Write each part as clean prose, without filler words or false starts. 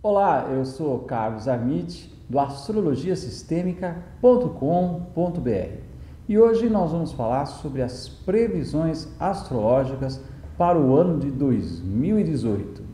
Olá, eu sou Carlos Amit, do astrologiasistemica.com.br e hoje nós vamos falar sobre as previsões astrológicas para o ano de 2018.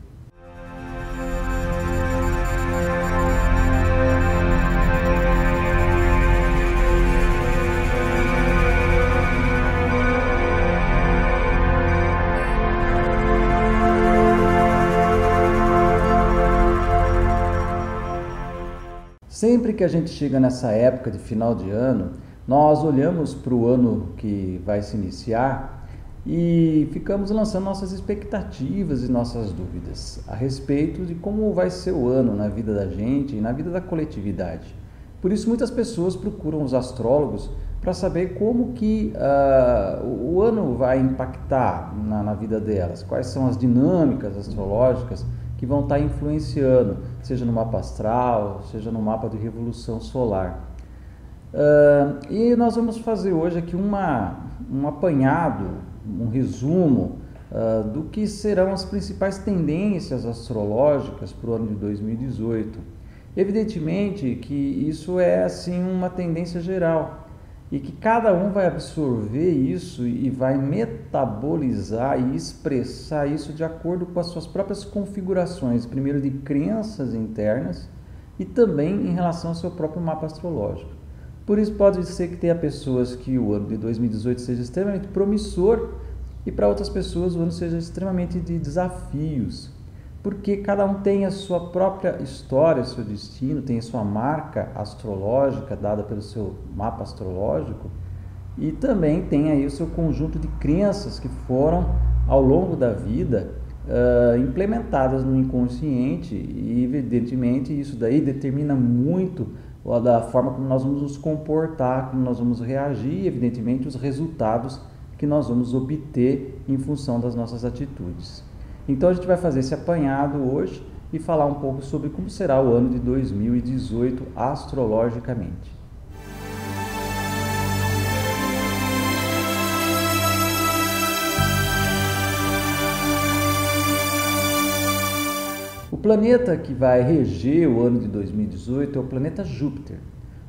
Sempre que a gente chega nessa época de final de ano, nós olhamos para o ano que vai se iniciar e ficamos lançando nossas expectativas e nossas dúvidas a respeito de como vai ser o ano na vida da gente e na vida da coletividade. Por isso muitas pessoas procuram os astrólogos para saber como que o ano vai impactar na vida delas, quais são as dinâmicas astrológicas que vão estar influenciando, seja no mapa astral, seja no mapa de revolução solar. E nós vamos fazer hoje aqui um apanhado, um resumo do que serão as principais tendências astrológicas para o ano de 2018. Evidentemente que isso é assim uma tendência geral e que cada um vai absorver isso e vai metabolizar e expressar isso de acordo com as suas próprias configurações, primeiro de crenças internas e também em relação ao seu próprio mapa astrológico. Por isso pode ser que tenha pessoas que o ano de 2018 seja extremamente promissor e para outras pessoas o ano seja extremamente de desafios, porque cada um tem a sua própria história, seu destino, tem a sua marca astrológica dada pelo seu mapa astrológico e também tem aí o seu conjunto de crenças que foram ao longo da vida implementadas no inconsciente e evidentemente isso daí determina muito da forma como nós vamos nos comportar, como nós vamos reagir e evidentemente os resultados que nós vamos obter em função das nossas atitudes. Então a gente vai fazer esse apanhado hoje e falar um pouco sobre como será o ano de 2018 astrologicamente. O planeta que vai reger o ano de 2018 é o planeta Júpiter.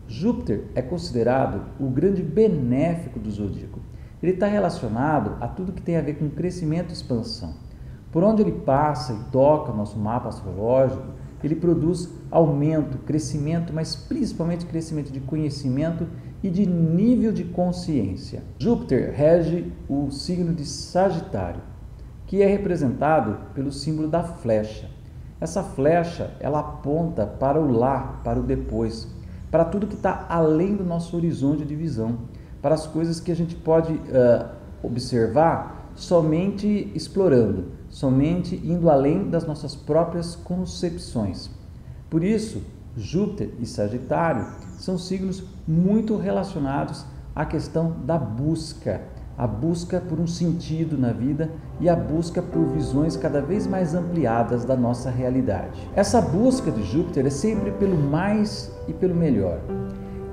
Júpiter é considerado o grande benéfico do zodíaco. Ele está relacionado a tudo que tem a ver com crescimento e expansão. Por onde ele passa e toca o nosso mapa astrológico, ele produz aumento, crescimento, mas principalmente crescimento de conhecimento e de nível de consciência. Júpiter rege o signo de Sagitário, que é representado pelo símbolo da flecha. Essa flecha, ela aponta para o lá, para o depois, para tudo que está além do nosso horizonte de visão, para as coisas que a gente pode observar somente explorando, somente indo além das nossas próprias concepções. Por isso, Júpiter e Sagitário são signos muito relacionados à questão da busca, a busca por um sentido na vida e a busca por visões cada vez mais ampliadas da nossa realidade. Essa busca de Júpiter é sempre pelo mais e pelo melhor.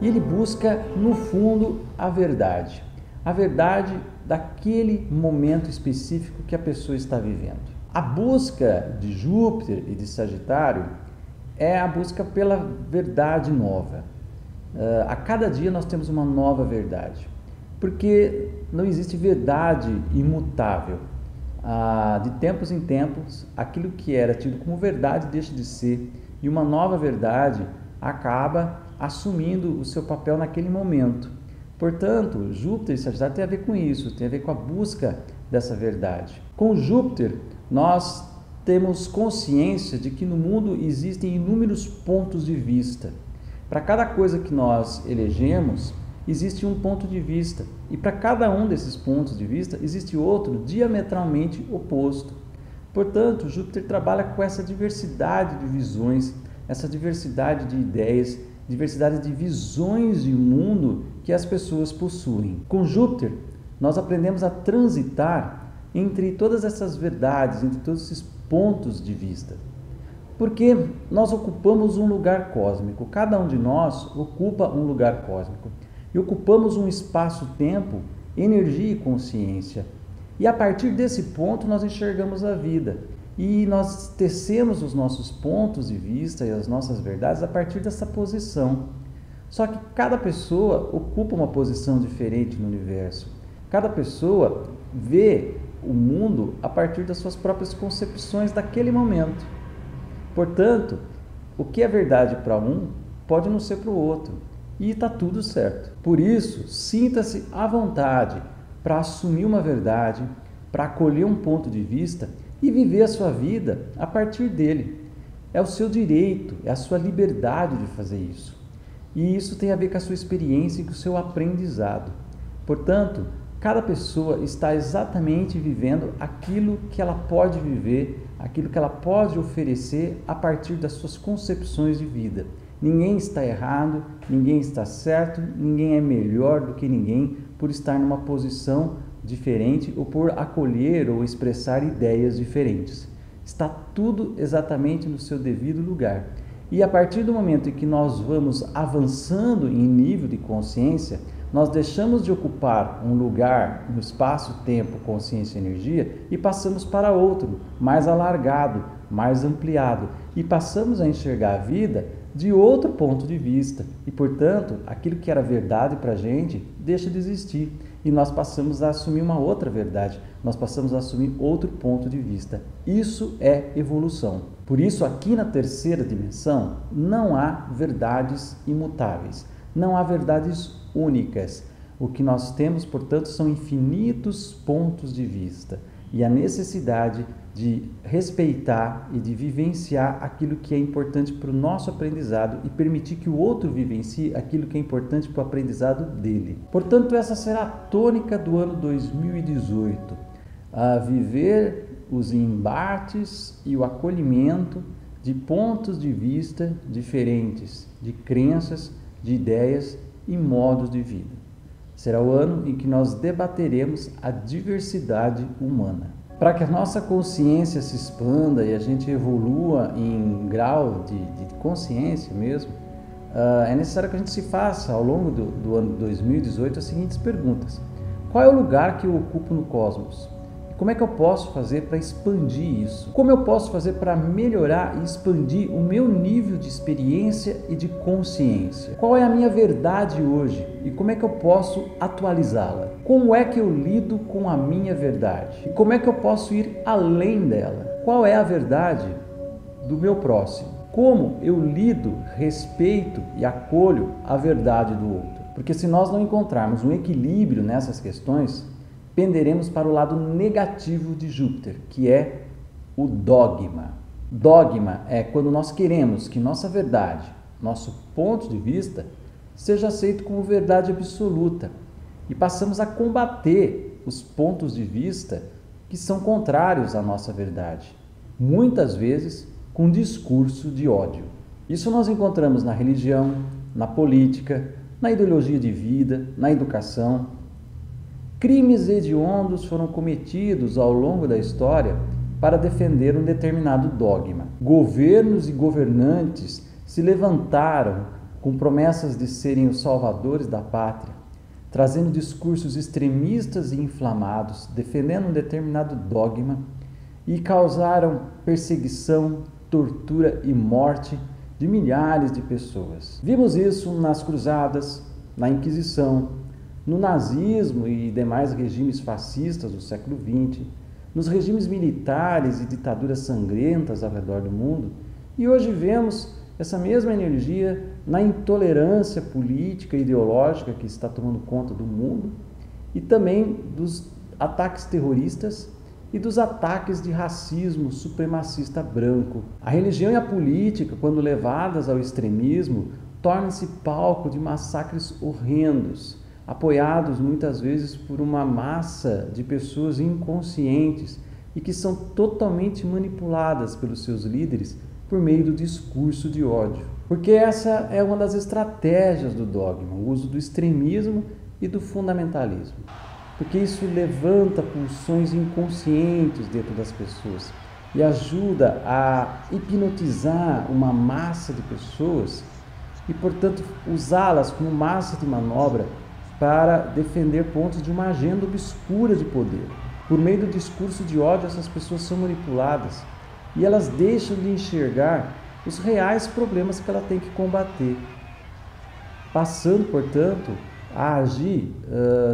E ele busca, no fundo, a verdade daquele momento específico que a pessoa está vivendo. A busca de Júpiter e de Sagitário é a busca pela verdade nova. A cada dia nós temos uma nova verdade, porque não existe verdade imutável. De tempos em tempos, aquilo que era tido como verdade deixa de ser e uma nova verdade acaba assumindo o seu papel naquele momento. Portanto, Júpiter e Sagitário tem a ver com isso, tem a ver com a busca dessa verdade. Com Júpiter, nós temos consciência de que no mundo existem inúmeros pontos de vista. Para cada coisa que nós elegemos, existe um ponto de vista. E para cada um desses pontos de vista, existe outro diametralmente oposto. Portanto, Júpiter trabalha com essa diversidade de visões, essa diversidade de ideias, diversidade de visões de mundo que as pessoas possuem. Com Júpiter, nós aprendemos a transitar entre todas essas verdades, entre todos esses pontos de vista. Porque nós ocupamos um lugar cósmico, cada um de nós ocupa um lugar cósmico. E ocupamos um espaço-tempo, energia e consciência. E a partir desse ponto nós enxergamos a vida. e nós tecemos os nossos pontos de vista e as nossas verdades a partir dessa posição. Só que cada pessoa ocupa uma posição diferente no universo. Cada pessoa vê o mundo a partir das suas próprias concepções daquele momento. Portanto, o que é verdade para um pode não ser para o outro. E está tudo certo. Por isso, sinta-se à vontade para assumir uma verdade, para acolher um ponto de vista e viver a sua vida a partir dele. É o seu direito, é a sua liberdade de fazer isso. E isso tem a ver com a sua experiência e com o seu aprendizado. Portanto, cada pessoa está exatamente vivendo aquilo que ela pode viver, aquilo que ela pode oferecer a partir das suas concepções de vida. Ninguém está errado, ninguém está certo, ninguém é melhor do que ninguém por estar numa posição diferente ou por acolher ou expressar ideias diferentes. Está tudo exatamente no seu devido lugar. E a partir do momento em que nós vamos avançando em nível de consciência, nós deixamos de ocupar um lugar no espaço-tempo, consciência e energia e passamos para outro, mais alargado, mais ampliado, e passamos a enxergar a vida de outro ponto de vista e, portanto, aquilo que era verdade para a gente deixa de existir e nós passamos a assumir uma outra verdade, nós passamos a assumir outro ponto de vista. Isso é evolução. Por isso, aqui na terceira dimensão, não há verdades imutáveis, não há verdades únicas. O que nós temos, portanto, são infinitos pontos de vista e a necessidade de respeitar e de vivenciar aquilo que é importante para o nosso aprendizado e permitir que o outro vivencie aquilo que é importante para o aprendizado dele. Portanto, essa será a tônica do ano 2018, a viver os embates e o acolhimento de pontos de vista diferentes, de crenças, de ideias e modos de vida. Será o ano em que nós debateremos a diversidade humana. Para que a nossa consciência se expanda e a gente evolua em grau de consciência mesmo, é necessário que a gente se faça, ao longo do ano 2018, as seguintes perguntas. Qual é o lugar que eu ocupo no cosmos? E como é que eu posso fazer para expandir isso? Como eu posso fazer para melhorar e expandir o meu nível de experiência e de consciência? Qual é a minha verdade hoje e como é que eu posso atualizá-la? Como é que eu lido com a minha verdade? E como é que eu posso ir além dela? Qual é a verdade do meu próximo? Como eu lido, respeito e acolho a verdade do outro? Porque se nós não encontrarmos um equilíbrio nessas questões, penderemos para o lado negativo de Júpiter, que é o dogma. Dogma é quando nós queremos que nossa verdade, nosso ponto de vista, seja aceito como verdade absoluta e passamos a combater os pontos de vista que são contrários à nossa verdade, muitas vezes com discurso de ódio. Isso nós encontramos na religião, na política, na ideologia de vida, na educação. Crimes hediondos foram cometidos ao longo da história para defender um determinado dogma. Governos e governantes se levantaram com promessas de serem os salvadores da pátria, trazendo discursos extremistas e inflamados, defendendo um determinado dogma e causaram perseguição, tortura e morte de milhares de pessoas. Vimos isso nas cruzadas, na Inquisição, no nazismo e demais regimes fascistas do século XX, nos regimes militares e ditaduras sangrentas ao redor do mundo, e hoje vemos essa mesma energia na intolerância política e ideológica que está tomando conta do mundo e também dos ataques terroristas e dos ataques de racismo supremacista branco. A religião e a política, quando levadas ao extremismo, tornam-se palco de massacres horrendos, apoiados muitas vezes por uma massa de pessoas inconscientes e que são totalmente manipuladas pelos seus líderes por meio do discurso de ódio. Porque essa é uma das estratégias do dogma, o uso do extremismo e do fundamentalismo. Porque isso levanta pulsões inconscientes dentro das pessoas e ajuda a hipnotizar uma massa de pessoas e, portanto, usá-las como massa de manobra para defender pontos de uma agenda obscura de poder. Por meio do discurso de ódio, essas pessoas são manipuladas e elas deixam de enxergar os reais problemas que ela tem que combater, passando, portanto, a agir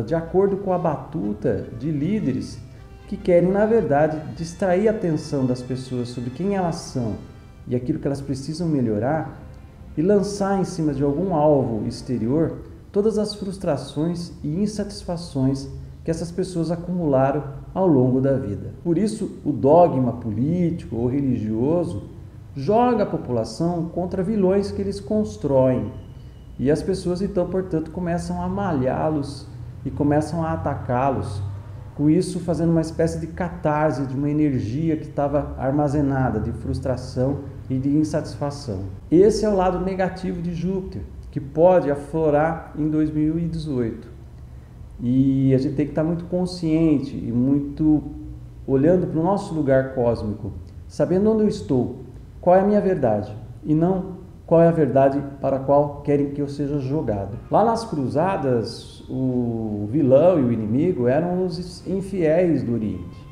de acordo com a batuta de líderes que querem, na verdade, distrair a atenção das pessoas sobre quem elas são e aquilo que elas precisam melhorar e lançar em cima de algum alvo exterior todas as frustrações e insatisfações que essas pessoas acumularam ao longo da vida. Por isso, o dogma político ou religioso joga a população contra vilões que eles constroem. E as pessoas, então, portanto, começam a malhá-los e começam a atacá-los, com isso fazendo uma espécie de catarse de uma energia que estava armazenada de frustração e de insatisfação. Esse é o lado negativo de Júpiter, que pode aflorar em 2018. E a gente tem que estar muito consciente e muito olhando para o nosso lugar cósmico, sabendo onde eu estou, qual é a minha verdade, e não qual é a verdade para a qual querem que eu seja jogado. Lá nas cruzadas, o vilão e o inimigo eram os infiéis do Oriente.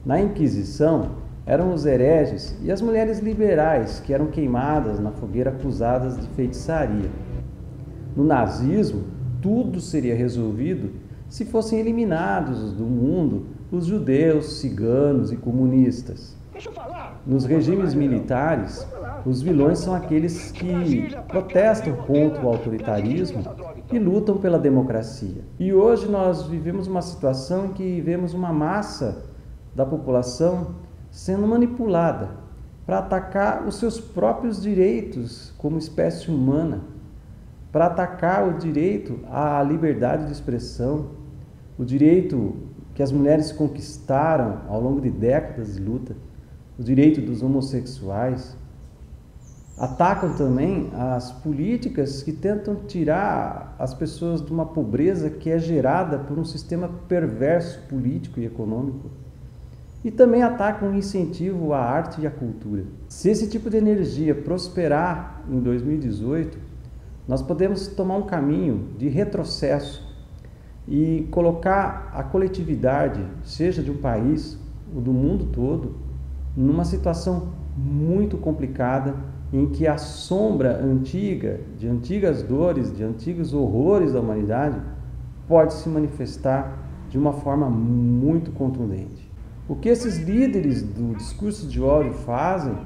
Na Inquisição, eram os hereges e as mulheres liberais, que eram queimadas na fogueira acusadas de feitiçaria. No nazismo, tudo seria resolvido se fossem eliminados do mundo os judeus, ciganos e comunistas. Nos regimes militares, os vilões são aqueles que protestam contra o autoritarismo e lutam pela democracia. E hoje nós vivemos uma situação em que vemos uma massa da população sendo manipulada para atacar os seus próprios direitos como espécie humana, para atacar o direito à liberdade de expressão, o direito que as mulheres conquistaram ao longo de décadas de luta, o direito dos homossexuais. Atacam também as políticas que tentam tirar as pessoas de uma pobreza que é gerada por um sistema perverso político e econômico. E também atacam o incentivo à arte e à cultura. Se esse tipo de energia prosperar em 2018, nós podemos tomar um caminho de retrocesso e colocar a coletividade, seja de um país ou do mundo todo, numa situação muito complicada, em que a sombra antiga, de antigas dores, de antigos horrores da humanidade, pode se manifestar de uma forma muito contundente. O que esses líderes do discurso de ódio fazem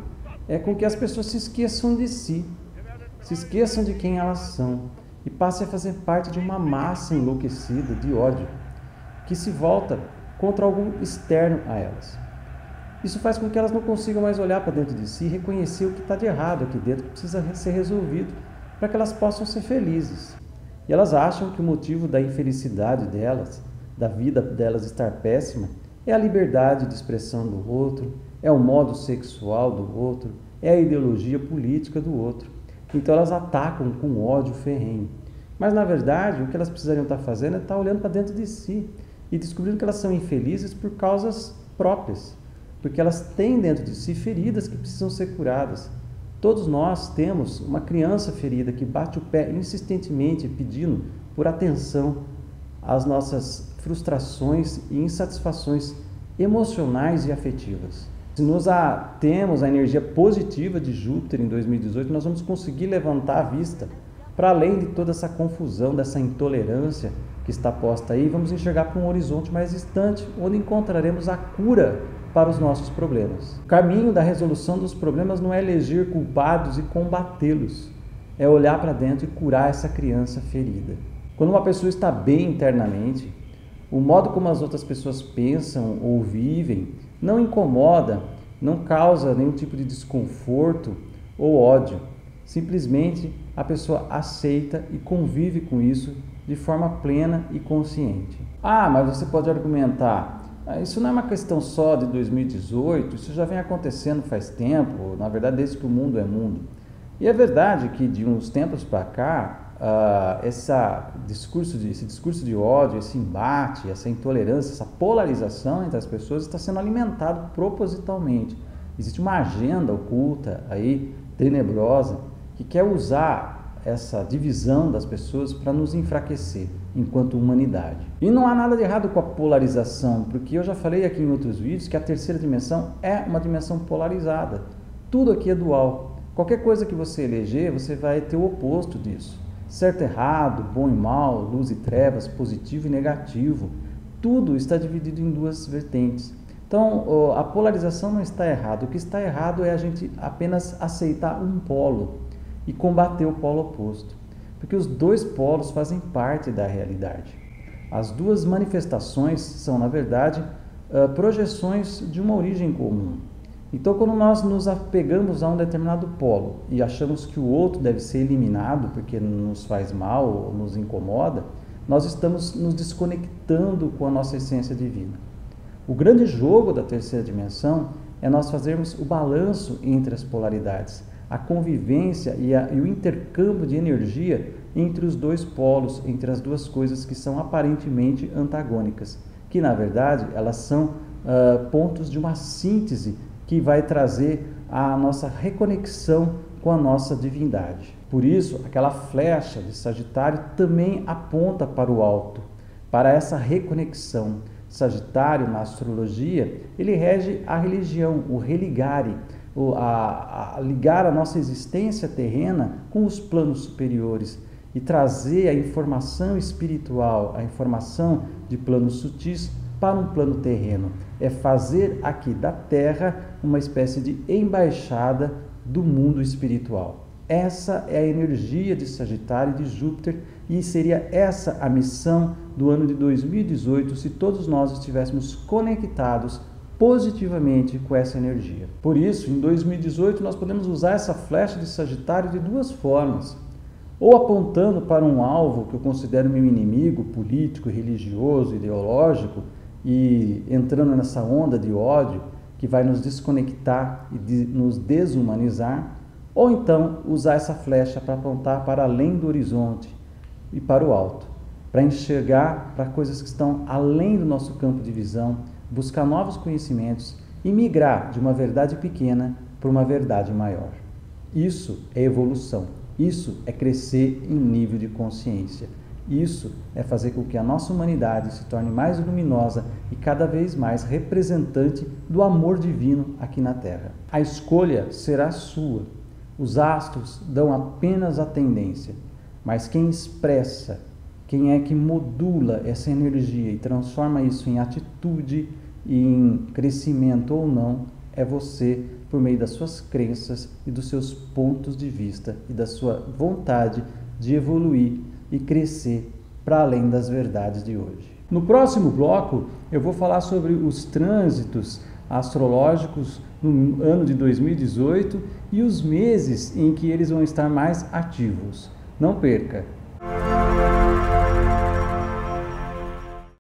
é com que as pessoas se esqueçam de si, se esqueçam de quem elas são e passem a fazer parte de uma massa enlouquecida de ódio que se volta contra algum externo a elas. Isso faz com que elas não consigam mais olhar para dentro de si e reconhecer o que está de errado aqui dentro, que precisa ser resolvido para que elas possam ser felizes. E elas acham que o motivo da infelicidade delas, da vida delas estar péssima, é a liberdade de expressão do outro, é o modo sexual do outro, é a ideologia política do outro. Então elas atacam com ódio ferrenho. Mas na verdade o que elas precisariam estar fazendo é estar olhando para dentro de si e descobrindo que elas são infelizes por causas próprias, porque elas têm dentro de si feridas que precisam ser curadas. Todos nós temos uma criança ferida que bate o pé insistentemente pedindo por atenção às nossas frustrações e insatisfações emocionais e afetivas. Se nos atemos à energia positiva de Júpiter em 2018, nós vamos conseguir levantar a vista para além de toda essa confusão, dessa intolerância que está posta aí, vamos enxergar para um horizonte mais distante, onde encontraremos a cura para os nossos problemas. O caminho da resolução dos problemas não é eleger culpados e combatê-los, é olhar para dentro e curar essa criança ferida. Quando uma pessoa está bem internamente, o modo como as outras pessoas pensam ou vivem não incomoda, não causa nenhum tipo de desconforto ou ódio. Simplesmente a pessoa aceita e convive com isso de forma plena e consciente. Ah, mas você pode argumentar, isso não é uma questão só de 2018, isso já vem acontecendo faz tempo, na verdade desde que o mundo é mundo. E é verdade que de uns tempos para cá, esse discurso de ódio, esse embate, essa intolerância, essa polarização entre as pessoas está sendo alimentado propositalmente. Existe uma agenda oculta aí, tenebrosa, que quer usar essa divisão das pessoas para nos enfraquecer. enquanto humanidade. E não há nada de errado com a polarização, porque eu já falei aqui em outros vídeos que a terceira dimensão é uma dimensão polarizada. Tudo aqui é dual. Qualquer coisa que você eleger, você vai ter o oposto disso. Certo e errado, bom e mal, luz e trevas, positivo e negativo. Tudo está dividido em duas vertentes. Então, a polarização não está errada. O que está errado é a gente apenas aceitar um polo e combater o polo oposto. Porque os dois polos fazem parte da realidade. As duas manifestações são, na verdade, projeções de uma origem comum. Então, quando nós nos apegamos a um determinado polo e achamos que o outro deve ser eliminado porque nos faz mal ou nos incomoda, nós estamos nos desconectando com a nossa essência divina. O grande jogo da terceira dimensão é nós fazermos o balanço entre as polaridades, a convivência e o intercâmbio de energia entre os dois polos, entre as duas coisas que são aparentemente antagônicas, que na verdade elas são pontos de uma síntese que vai trazer a nossa reconexão com a nossa divindade. Por isso, aquela flecha de Sagitário também aponta para o alto, para essa reconexão. Sagitário, na astrologia, ele rege a religião, o religare, a ligar a nossa existência terrena com os planos superiores e trazer a informação espiritual, a informação de planos sutis para um plano terreno. É fazer aqui da Terra uma espécie de embaixada do mundo espiritual. Essa é a energia de Sagitário e de Júpiter, e seria essa a missão do ano de 2018 se todos nós estivéssemos conectados positivamente com essa energia. Por isso, em 2018 nós podemos usar essa flecha de Sagitário de duas formas. Ou apontando para um alvo que eu considero meu inimigo político, religioso, ideológico, e entrando nessa onda de ódio que vai nos desconectar e nos desumanizar, ou então usar essa flecha para apontar para além do horizonte e para o alto, para enxergar para coisas que estão além do nosso campo de visão, buscar novos conhecimentos e migrar de uma verdade pequena para uma verdade maior. Isso é evolução, isso é crescer em nível de consciência. Isso é fazer com que a nossa humanidade se torne mais luminosa e cada vez mais representante do amor divino aqui na Terra. A escolha será sua. Os astros dão apenas a tendência, mas quem expressa, quem é que modula essa energia e transforma isso em atitude e em crescimento ou não, é você, por meio das suas crenças e dos seus pontos de vista e da sua vontade de evoluir e crescer para além das verdades de hoje. No próximo bloco, eu vou falar sobre os trânsitos astrológicos no ano de 2018 e os meses em que eles vão estar mais ativos. Não perca!